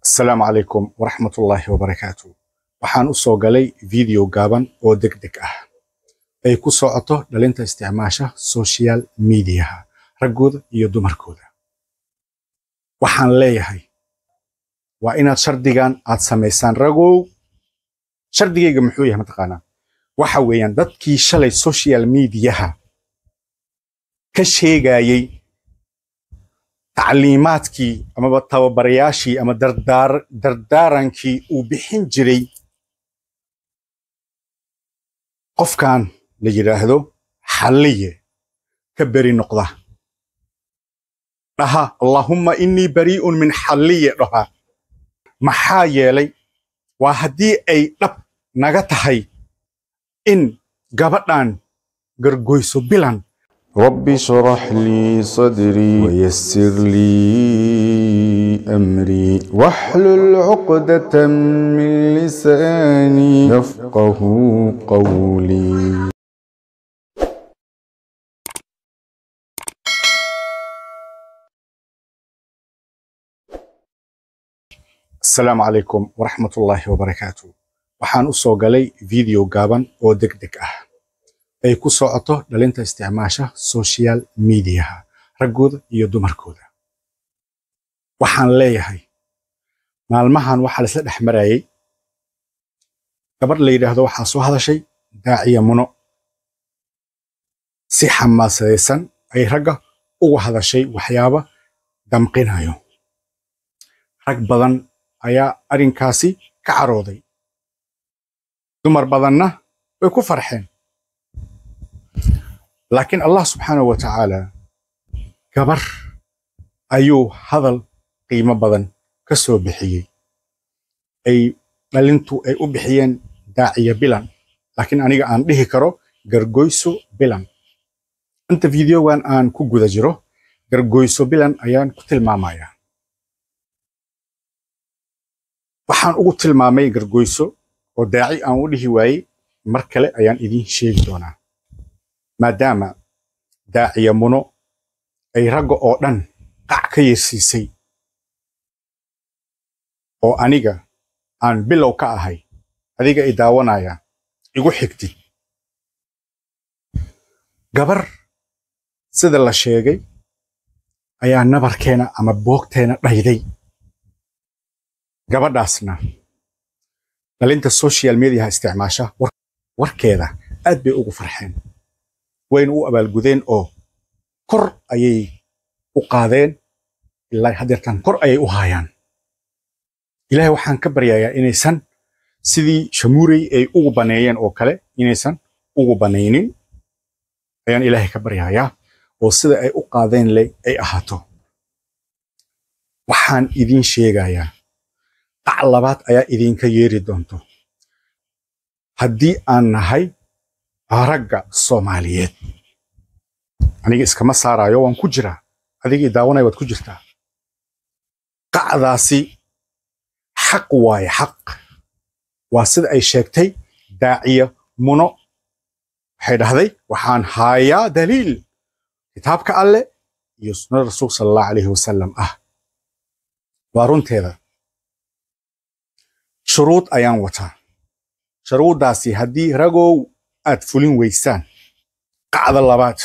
السلام عليكم ورحمة الله وبركاته. waxaan u soo galay video gaaban oo degdeg ah ay ku socoto dhalinta isticmaasha social media ragooda iyo dumarkooda. waxaan leeyahay waa inaad shardigan aad sameysaan ragow. shardigayga muxuu yahay mataqaanaa? waxa weeyaan dadkii shalay social media ka sheegayay تعليماتكي أما بتوبرياشي أما دردارنكي وبحين جري قف كان لجراهدو حلية كبري نقطة رها اللهم إني بريء من حلية رها محايا لي وهدي أي رب نغتهي إن قبطان قرقويسو بلان رب اشرح لي صدري ويسر لي أمري واحلل عقدة من لساني يفقه قولي. السلام عليكم ورحمة الله وبركاته. waxaan u soo galay video gaaban oo degdeg ah ay ku socoto dhalinta isticmaasha social media ragooda iyo dumarkooda. waxaan leeyahay maalmahan waxa la isla dhaxmarayay gabadh la yiraahdo waxa soo hadashay daaciya muno si xamaasadeysan ay ragga ugu hadashay waxyaabo damqinayo. rag badan ayaa arinkaasi ka carooday, dumar badanna way ku farxeen. لكن الله سبحانه وتعالى كبر أيو هذا قيمة بدن كسو بحيي أي مالنتو أي أبحيين داعية بلان، لكن أنا عن به كرو جرجويسو بلان. أنت فيديو وان أن كوجو ذجرو جرجويسو بلان أيان كتل مامايا وحان أقتل مامي جرجويسو وداعي أن ودي هواي مركلة أيان إذين شيء دونا. maadaama daaciya muno ay ragga oo dhan qac ka yeesiisay oo aniga aan bilow ka ahay, adiga i daawanaya igu xigtid. gabar sida la sheegay ayaa nabarkeena ama boogteena dhayday. gabadhaasna dhalinta social media isticmaasha warkeeda aad bay ugu farxeen, وين او abaalgudeen oo kor ayay u qaadeen ilaa hadeertan kor ayay u haayaan. ilaahay waxaan ka baryayaa inaysan sidii shamuurey ay ugu baneeyeen oo kale inaysan ugu baneynin ayaan ilaahay ka baryayaa oo sida ay u qaadeen leh ay ahaato. waxaan idin sheegayaa qac labaad ayaa idinka yeeri doonto haddii aan nahay ragga Soomaaliyeed. aniga iskama saarayo, waan ku jiraa, adiga daawanay waad ku jirtaa. qacdaasi xaq waay, xaq waa sida ay sheegtay daaciya muno. waxay dhahday waxaan haayaa daliil kitaabka alle iyo sunnada rasuulka sallallahu alayhi wasallam ah. waa runteeda. shuruud ayaan wataa. shuruudaasi haddii ragow aad fulin weysaan qacda labaad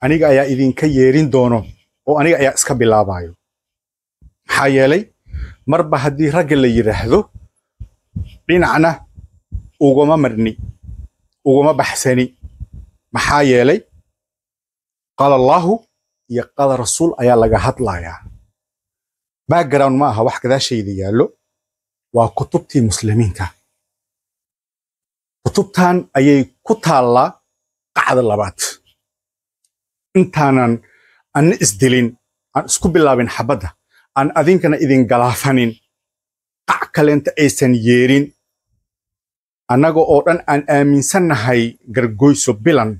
aniga ayaa idinka yeerin doono oo aniga ayaa iska bilaabayo. maxaa yeelay marba haddii ragga la yiraahdo dhinacna uguma marni, uguma baxsani. maxaa yeelay qaala allahu iyo qaala rasuul ayaa laga hadlayaa. background ma aha wax gadaashayda yaallo, waa kutubtii muslimiinta. kutubtan ayay ku taallaa qacda labaad. intaanan anna isdilin, aan isku bilaabin xabadda, aan adinkana idin galaafanin, qac kaleenta aysan yeerin, annaga oo dhan aan aaminsannahay gargoyso bilan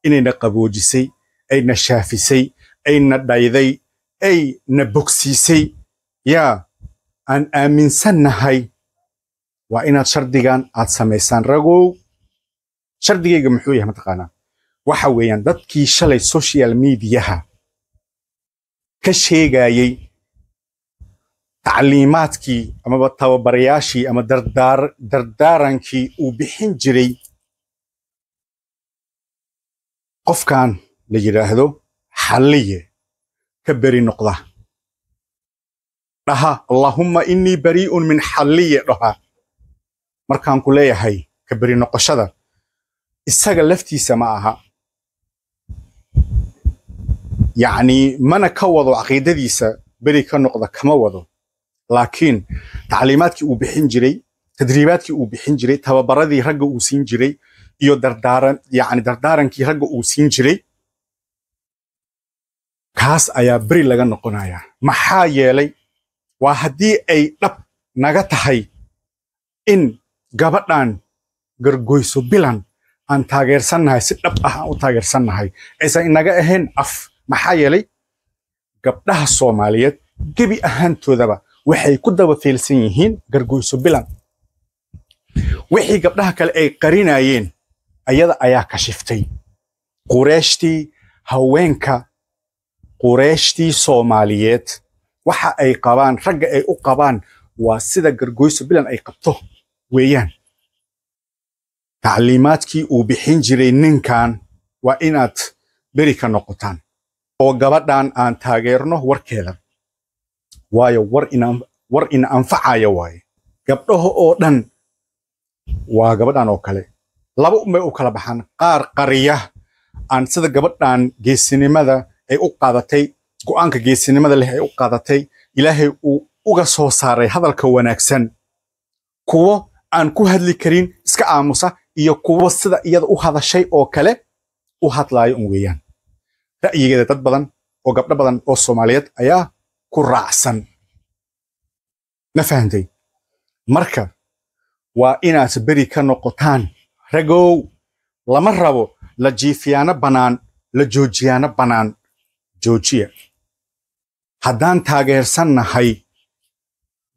inayna qaboojisay, ayna shaafisay, ayna dhayday, ayna bogsiisay. yaa aan aaminsannahay waa inaad shardigan aad samaysaan ragow. shardigayga muxuu yahay mataqaanaa? waxa weeyaan dadkii shalay social media ka sheegayay tacliimaadkii amaba tababarayaashii ama dardaarankii uu bixin jiray qofkan la yiraahdo xalliye ka bari noqda dhaha allahumma inni bari'un min xalliye dhaha markaan ku leeyahay ka bari noqoshada isaga laftiisa ma aha yacni mana ka wado caqiidadiisa bari ka noqda kama wado laakiin tacliimaadkii uu bixin jiray tadriibaadkii uu bixin jiray tababaradii ragga uu siin jiray iyo dardaarankii ragga uu siin jiray kaas ayaa beri laga noqonayaa maxaa yeelay waa haddii ay dhab naga tahay in gabadhan gargoyso bilan aan taageersannahay si dhab ah aan u taageersannahay aysan inaga ahayn af maxaa yeelay gabdhaha Soomaaliyeed gebi ahaantoodaba waxay ku daba fiilsan yihiin gargoyso bilan wixii gabdhaha kale ay qarinayeen ayada ayaa kashiftay qureeshtii Soomaaliyeed waxa ay qabaan ragga ay u qabaan waa sida gargoyso bilan ay qabto weeyaan tacliimaadkii uu bixin jiray ninkan waa inaad beri ka noqotaan oo gabadhan aan taageerno warkeeda waayo war in anfacaya waaye gabdhaha oo dhan waa gabadhan oo kale laba umay u kala baxaan qaar qariya aan sida gabadhan geesinimada ay u qaadatay go'aanka geesinimada leh ay u qaadatay ilaahay uu uga soo saaray hadalka wanaagsan kuwo aan ku hadli karin iska aamusa iyo kuwo sida iyada u hadashay oo kale u hadlaayo weeyaan ra'yigeeda dad badan oo gabdho badan oo Soomaaliyeed ayaa ku raacsan ma fahantay marka waa inaad beri ka noqotaan ragow lama rabo la jiifiyaana banaan la joojiyaana banaan joojiya haddaan taageersannahay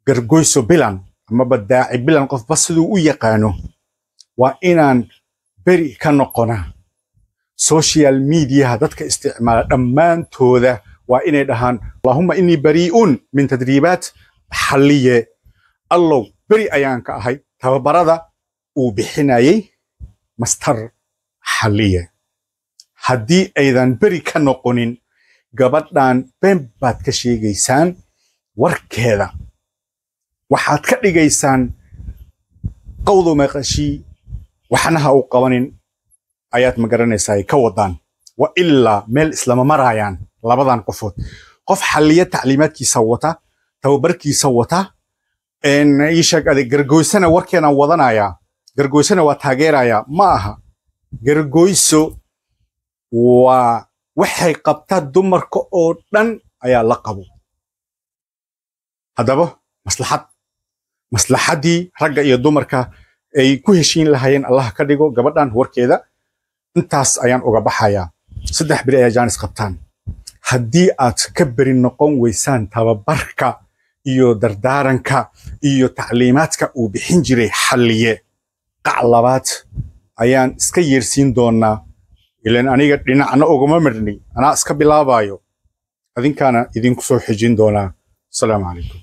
gargoyso bilan ama badaaci bilan qofba siduu u yaqaano waa inaan beri ka noqonaa social media dadka isticmaala dhammaantooda waa inay dhahaan allahumma inni bari'un min tadriibaat xalliye allow beri ayaan ka ahay tababarada uu bixinayay master xalliye haddii aydan beri ka noqonin gabadhan been baad ka sheegaysaan warkeeda waxaad ka dhigaysaan qowdo maqashii waxna ha u qabanin ayaad ma garanaysaa ka wadaan wa illa meel islama marayaan labadan qofood qof xalliye tacliimaadkiisa wata tababarkiisa wata ishaq adeeg gargoysana warkeena wadanaya gargoysana waa taageeraya ma aha gargoyso waa waxay qabtaa dumarka oo dhan ayaa la qabo haddaba maslaxadii ragga iyo dumarka ay ku heshiin lahaayeen Allah ka dhigo gabadhan warkeeda intaas ayaan uga baxayaa 3 biri ayaa jaanis qabtaan haddii aad ka beri noqon weysaan tababarka iyo dardaaranka iyo tacliimaadka uu bixin jiray xalliye qaclabaad ayaan iska yeersiin doonaa ilaan aniga dhinacna uguma marni anaa iska bilaabayo adinkaana idinku soo xijin doonaa. Assalaamu calaykum.